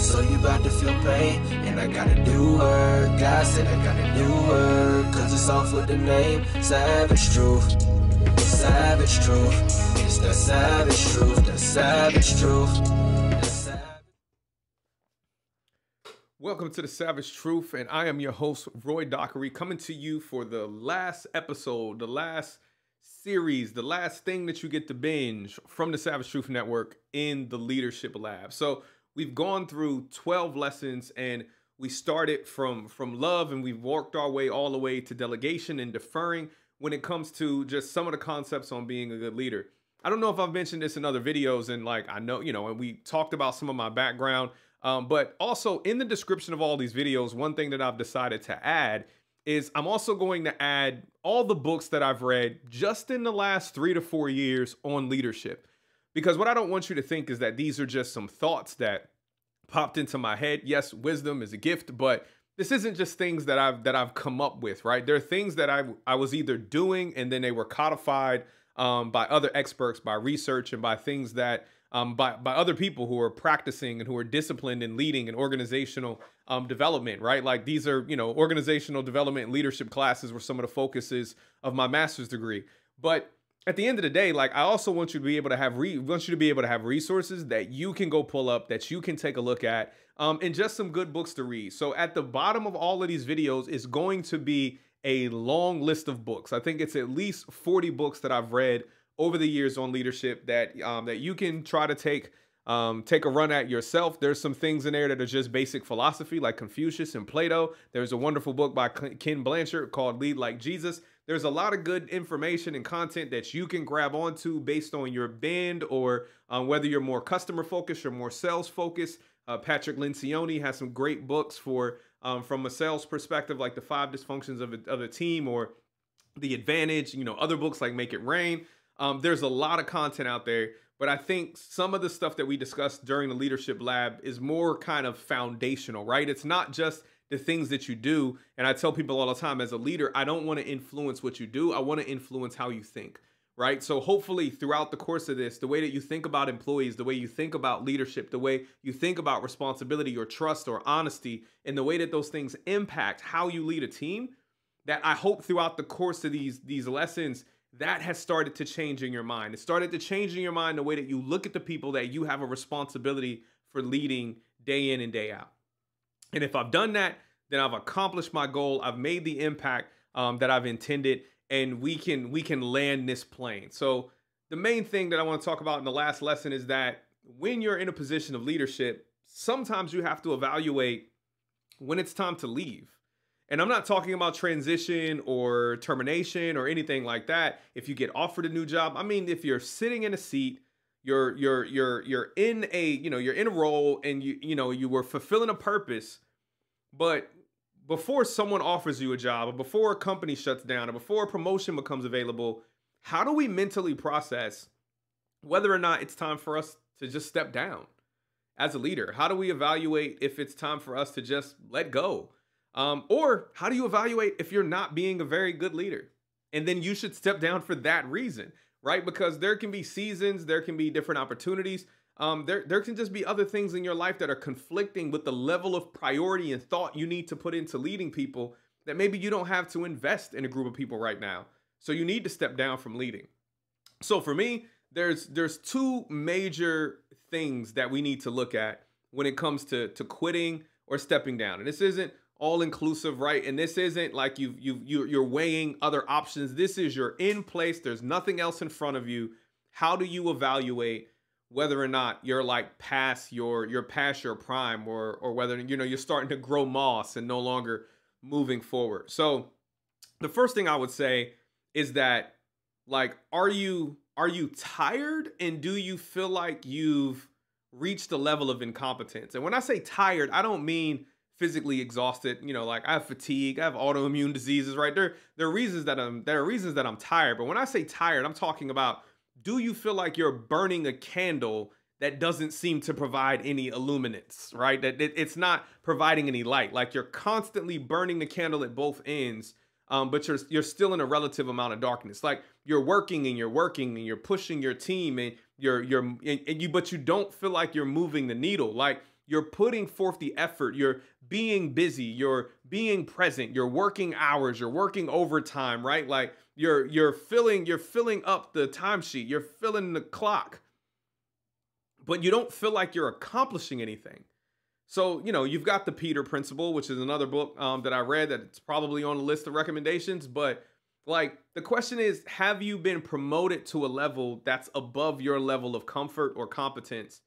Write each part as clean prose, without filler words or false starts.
So you about to feel pain, and I gotta do work. God said I gotta do work, cause it's off with the name Savage Truth. Savage Truth. It's the savage truth, the savage truth. Welcome to the Savage Truth, and I am your host, Roy Dockery, coming to you for the last episode, the last series, the last thing that you get to binge from the Savage Truth Network in the Leadership Lab. So we've gone through 12 lessons, and we started from love, and we've worked our way all the way to delegation and deferring when it comes to just some of the concepts on being a good leader. I don't know if I've mentioned this in other videos, and I know, and we talked about some of my background. But also in the description of all these videos, one thing that I've decided to add is I'm also going to add all the books that I've read just in the last 3 to 4 years on leadership. Because what I don't want you to think is that these are just some thoughts that popped into my head. Yes, wisdom is a gift, but this isn't just things that I've come up with, right? There are things that I was either doing and then they were codified by other experts, by research, and by things that by other people who are practicing and who are disciplined in leading and organizational development, right? Like these are, organizational development and leadership classes were some of the focuses of my master's degree. But at the end of the day, I also want you to be able to have resources that you can go pull up, that you can take a look at, and just some good books to read. So at the bottom of all of these videos is going to be a long list of books. I think it's at least 40 books that I've read over the years on leadership that you can try to take a run at yourself. There's some things in there that are just basic philosophy, like Confucius and Plato. There's a wonderful book by Ken Blanchard called Lead Like Jesus. There's a lot of good information and content that you can grab onto based on your bend or whether you're more customer focused or more sales focused. Patrick Lencioni has some great books for from a sales perspective, like The 5 Dysfunctions of a Team or The Advantage, other books like Make It Rain. There's a lot of content out there, but I think some of the stuff that we discussed during the Leadership Lab is more kind of foundational, right? It's not just the things that you do. And I tell people all the time, as a leader, I don't want to influence what you do. I want to influence how you think, right? So hopefully throughout the course of this, the way that you think about employees, the way you think about leadership, the way you think about responsibility or trust or honesty, and the way that those things impact how you lead a team, that I hope throughout the course of these lessons, that has started to change in your mind. It started to change in your mind the way that you look at the people that you have a responsibility for leading day in and day out. And if I've done that, then I've accomplished my goal. I've made the impact that I've intended, and we can land this plane. So the main thing that I want to talk about in the last lesson is that when you're in a position of leadership, sometimes you have to evaluate when it's time to leave. And I'm not talking about transition or termination or anything like that. If you get offered a new job, I mean, if you're sitting in a seat, you're in a role, and you were fulfilling a purpose, but before someone offers you a job, or before a company shuts down, or before a promotion becomes available, how do we mentally process whether or not it's time for us to just step down as a leader? How do we evaluate if it's time for us to just let go? Or how do you evaluate if you're not being a very good leader? And then you should step down for that reason, right? Because there can be seasons, there can be different opportunities. There can just be other things in your life that are conflicting with the level of priority and thought you need to put into leading people, that maybe you don't have to invest in a group of people right now. So you need to step down from leading. So for me, there's 2 major things that we need to look at when it comes to quitting or stepping down. And this isn't all inclusive, right? And this isn't like you're weighing other options. This is you're in place. There's nothing else in front of you. How do you evaluate whether or not you're past your prime, or whether you're starting to grow moss and no longer moving forward? So the first thing I would say is that, are you tired, and do you feel like you've reached a level of incompetence? And when I say tired, I don't mean physically exhausted. I have fatigue, I have autoimmune diseases, right? There are reasons that I'm tired. But when I say tired, I'm talking about, do you feel like you're burning a candle that doesn't seem to provide any illuminance, right? That it's not providing any light. Like you're constantly burning the candle at both ends, but you're still in a relative amount of darkness. Like you're working and you're pushing your team, and but you don't feel like you're moving the needle. Like you're putting forth the effort, you're being busy, you're being present, you're working hours, you're working overtime, right? Like you're filling up the timesheet, you're filling the clock, but you don't feel like you're accomplishing anything. So, you've got the Peter Principle, which is another book that I read that's probably on the list of recommendations. But like the question is, have you been promoted to a level that's above your level of comfort or competence?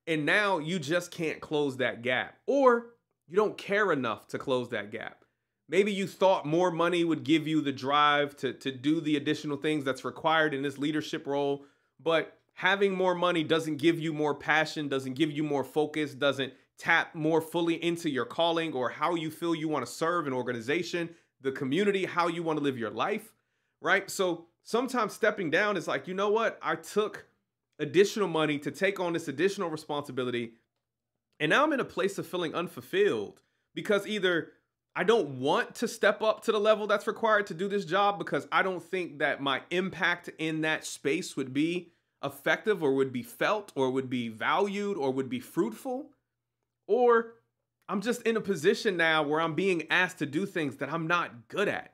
And now you just can't close that gap, or you don't care enough to close that gap. Maybe you thought more money would give you the drive to do the additional things that's required in this leadership role, but having more money doesn't give you more passion, doesn't give you more focus, doesn't tap more fully into your calling or how you feel you want to serve an organization, the community, how you want to live your life, right? So sometimes stepping down is like, you know what? I took additional money to take on this additional responsibility, and now I'm in a place of feeling unfulfilled because either I don't want to step up to the level that's required to do this job because I don't think that my impact in that space would be effective or would be felt or would be valued or would be fruitful. Or I'm just in a position now where I'm being asked to do things that I'm not good at,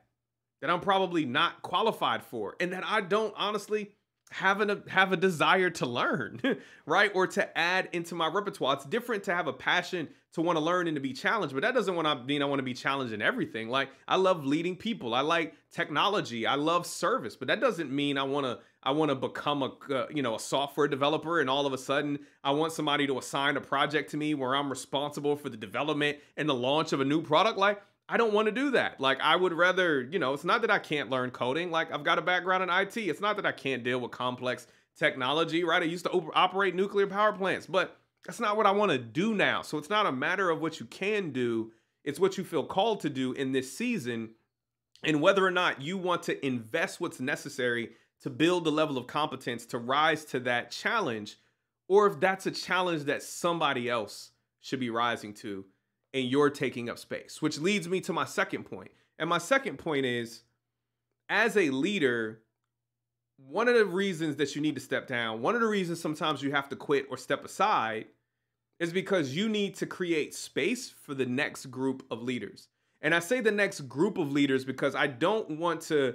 that I'm probably not qualified for, and that I don't honestly have a desire to learn, right? Or to add into my repertoire. It's different to have a passion to want to learn and to be challenged, but that doesn't mean I want to be challenged in everything. Like I love leading people. I like technology. I love service, but that doesn't mean I want to become a software developer and all of a sudden I want somebody to assign a project to me where I'm responsible for the development and the launch of a new product. Like I don't want to do that. Like I would rather, it's not that I can't learn coding. Like I've got a background in IT. It's not that I can't deal with complex technology, right? I used to operate nuclear power plants, but that's not what I want to do now. So it's not a matter of what you can do. It's what you feel called to do in this season and whether or not you want to invest what's necessary to build the level of competence to rise to that challenge, or if that's a challenge that somebody else should be rising to and you're taking up space, which leads me to my second point. And my second point is, as a leader, one of the reasons that you need to step down, one of the reasons sometimes you have to quit or step aside is because you need to create space for the next group of leaders. And I say the next group of leaders because I don't want to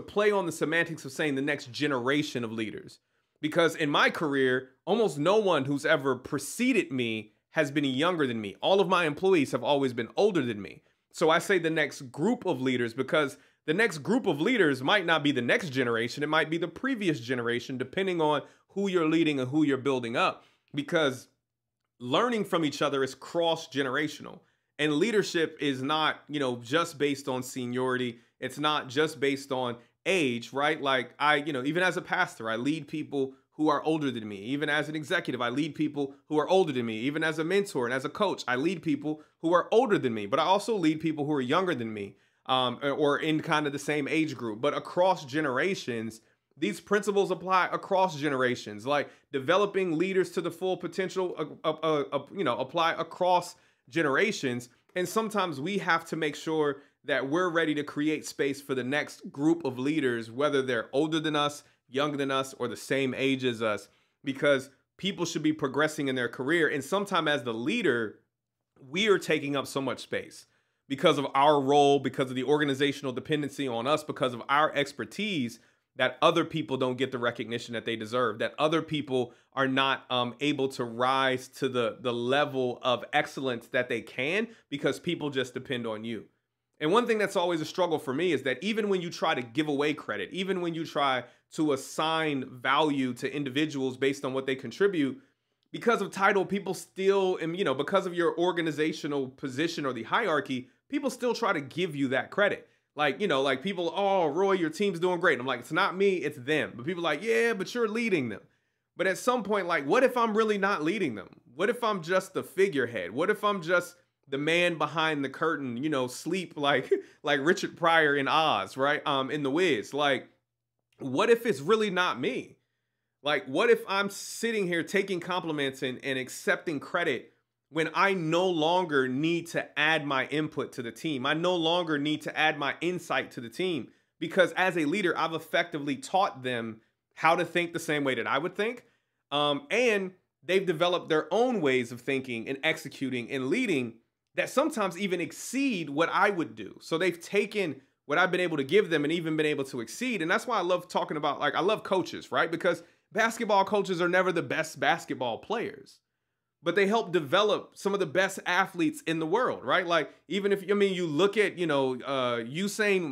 play on the semantics of saying the next generation of leaders. Because in my career, almost no one who's ever preceded me has been younger than me. All of my employees have always been older than me. So I say the next group of leaders because the next group of leaders might not be the next generation. It might be the previous generation, depending on who you're leading and who you're building up. Because learning from each other is cross-generational. And leadership is not, just based on seniority. It's not just based on age, right? Like even as a pastor, I lead people who are older than me. Even as an executive, I lead people who are older than me. Even as a mentor and as a coach, I lead people who are older than me, but I also lead people who are younger than me, or in kind of the same age group. But across generations, these principles apply across generations, like developing leaders to the full potential, apply across generations. And sometimes we have to make sure that we're ready to create space for the next group of leaders, whether they're older than us, younger than us, or the same age as us, because people should be progressing in their career. And sometimes as the leader, we are taking up so much space because of our role, because of the organizational dependency on us, because of our expertise, that other people don't get the recognition that they deserve, that other people are not able to rise to the level of excellence that they can because people just depend on you. And one thing that's always a struggle for me is that even when you try to give away credit, even when you try to assign value to individuals based on what they contribute, because of title, people still, and because of your organizational position or the hierarchy, people still try to give you that credit. Like people, oh, Roy, your team's doing great. And I'm like, it's not me, it's them. But people are like, yeah, but you're leading them. But at some point, like, what if I'm really not leading them? What if I'm just the figurehead? What if I'm just the man behind the curtain, sleep like Richard Pryor in Oz, right? In The Wiz. Like, what if it's really not me? Like, what if I'm sitting here taking compliments and accepting credit when I no longer need to add my input to the team? I no longer need to add my insight to the team because as a leader, I've effectively taught them how to think the same way that I would think. And they've developed their own ways of thinking and executing and leading that sometimes even exceed what I would do. So they've taken what I've been able to give them and even been able to exceed. And that's why I love talking about, like, I love coaches, right? Because basketball coaches are never the best basketball players, but they help develop some of the best athletes in the world, right? Like, even if, I mean, you look at, Usain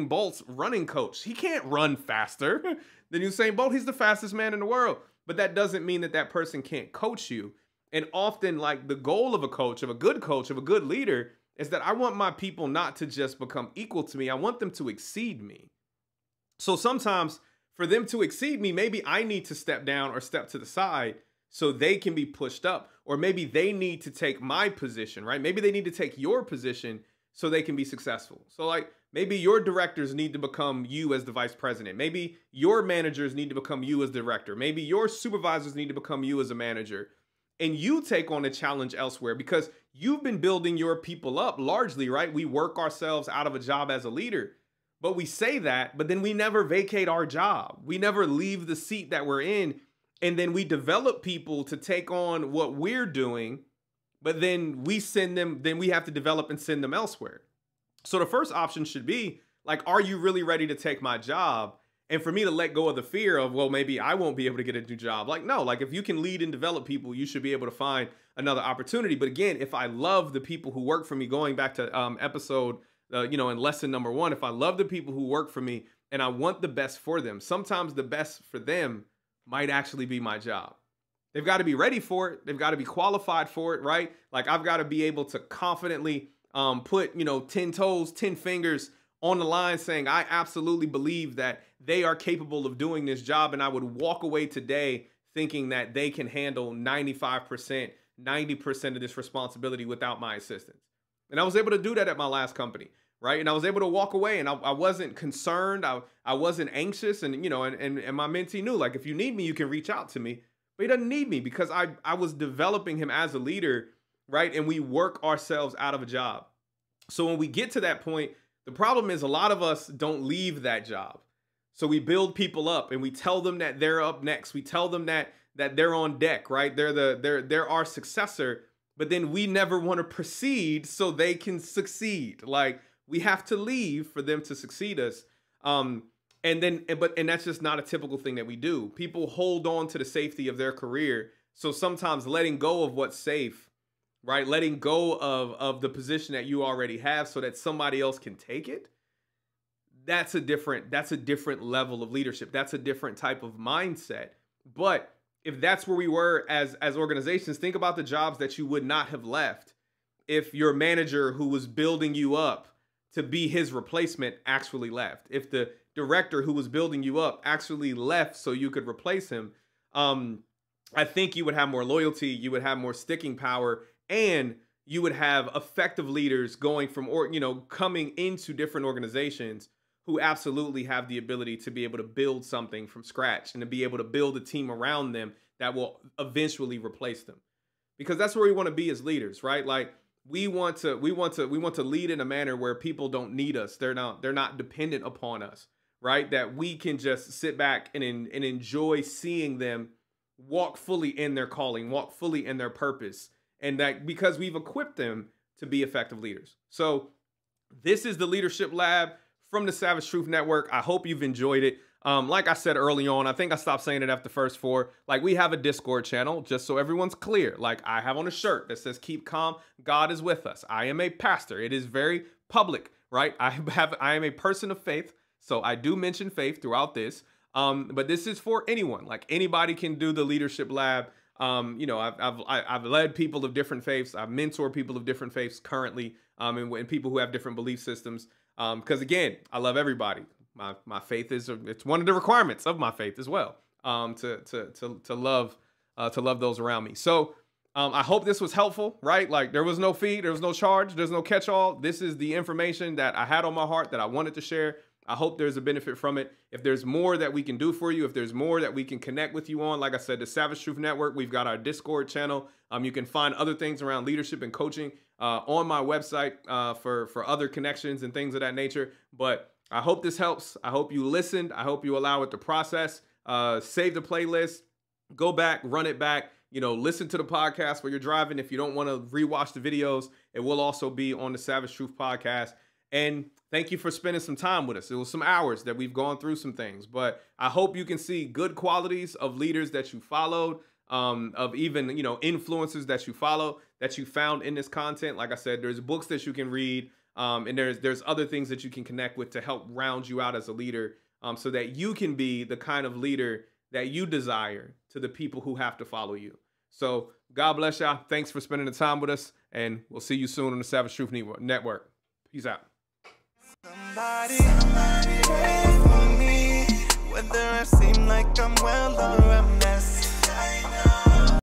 Bolt's running coach, he can't run faster than Usain Bolt. He's the fastest man in the world, but that doesn't mean that that person can't coach you. And often, like, the goal of a coach, of a good leader, is that I want my people not to just become equal to me. I want them to exceed me. So sometimes for them to exceed me, maybe I need to step down or step to the side so they can be pushed up. Or maybe they need to take my position, right? Maybe they need to take your position so they can be successful. So, like, maybe your directors need to become you as the vice president. Maybe your managers need to become you as the director. Maybe your supervisors need to become you as a manager. And you take on a challenge elsewhere because you've been building your people up largely, right? We work ourselves out of a job as a leader, but we say that, but then we never vacate our job. We never leave the seat that we're in. And then we develop people to take on what we're doing, but then we send them, then we have to develop and send them elsewhere. So the first option should be, like, are you really ready to take my job? And for me to let go of the fear of, well, maybe I won't be able to get a new job. Like, no, like, if you can lead and develop people, you should be able to find another opportunity. But again, if I love the people who work for me, going back to episode, in lesson number 1, if I love the people who work for me and I want the best for them, sometimes the best for them might actually be my job. They've got to be ready for it. They've got to be qualified for it, right? Like, I've got to be able to confidently put, 10 toes, 10 fingers on the line saying, I absolutely believe that they are capable of doing this job. And I would walk away today thinking that they can handle 95%, 90% of this responsibility without my assistance. And I was able to do that at my last company, right? And I was able to walk away and I wasn't concerned. I wasn't anxious. And, and my mentee knew, like, if you need me, you can reach out to me. But he doesn't need me because I was developing him as a leader, right? And we work ourselves out of a job. So when we get to that point, the problem is a lot of us don't leave that job. So we build people up and we tell them that they're up next. We tell them that they're on deck, right? They're our successor, but then we never want to proceed so they can succeed. Like, we have to leave for them to succeed us. And that's just not a typical thing that we do. People hold on to the safety of their career. So sometimes letting go of what's safe, right? Letting go of the position that you already have so that somebody else can take it. That's a different level of leadership. That's a different type of mindset. But if that's where we were as organizations, think about the jobs that you would not have left if your manager who was building you up to be his replacement actually left. If the director who was building you up actually left so you could replace him, I think you would have more loyalty, you would have more sticking power, and you would have effective leaders going from, coming into different organizations who absolutely have the ability to be able to build something from scratch and to be able to build a team around them that will eventually replace them. Because that's where we want to be as leaders, right? Like, we want to lead in a manner where people don't need us. They're not dependent upon us, right? That we can just sit back and enjoy seeing them walk fully in their calling, walk fully in their purpose. And that because we've equipped them to be effective leaders. So this is the Leadership Lab from the Savage Truth Network. I hope you've enjoyed it. Like I said early on, I think I stopped saying it after the first 4. Like, we have a Discord channel, just so everyone's clear. Like, I have on a shirt that says, "Keep calm, God is with us." I am a pastor. It is very public, right? I am a person of faith, so I do mention faith throughout this. But this is for anyone. Like, anybody can do the Leadership Lab. I've led people of different faiths. I've mentored people of different faiths currently, and people who have different belief systems. Because again, I love everybody. My faith it's one of the requirements of my faith as well. To love those around me. So I hope this was helpful, right? Like, there was no fee, there was no charge, there's no catch-all. This is the information that I had on my heart that I wanted to share. I hope there's a benefit from it. If there's more that we can do for you, if there's more that we can connect with you on, like I said, the Savage Truth Network, we've got our Discord channel. You can find other things around leadership and coaching on my website for other connections and things of that nature. But I hope this helps. I hope you listened. I hope you allow it to process. Save the playlist. Go back, run it back. listen to the podcast while you're driving. If you don't want to rewatch the videos, it will also be on the Savage Truth podcast. And thank you for spending some time with us. It was some hours that we've gone through some things, but I hope you can see good qualities of leaders that you followed, of even, influencers that you follow, that you found in this content. Like I said, there's books that you can read, and there's other things that you can connect with to help round you out as a leader, so that you can be the kind of leader that you desire to the people who have to follow you. So God bless y'all. Thanks for spending the time with us, and we'll see you soon on the Savage Truth Network. Peace out. Somebody pray for me, whether I seem like I'm well or I'm not.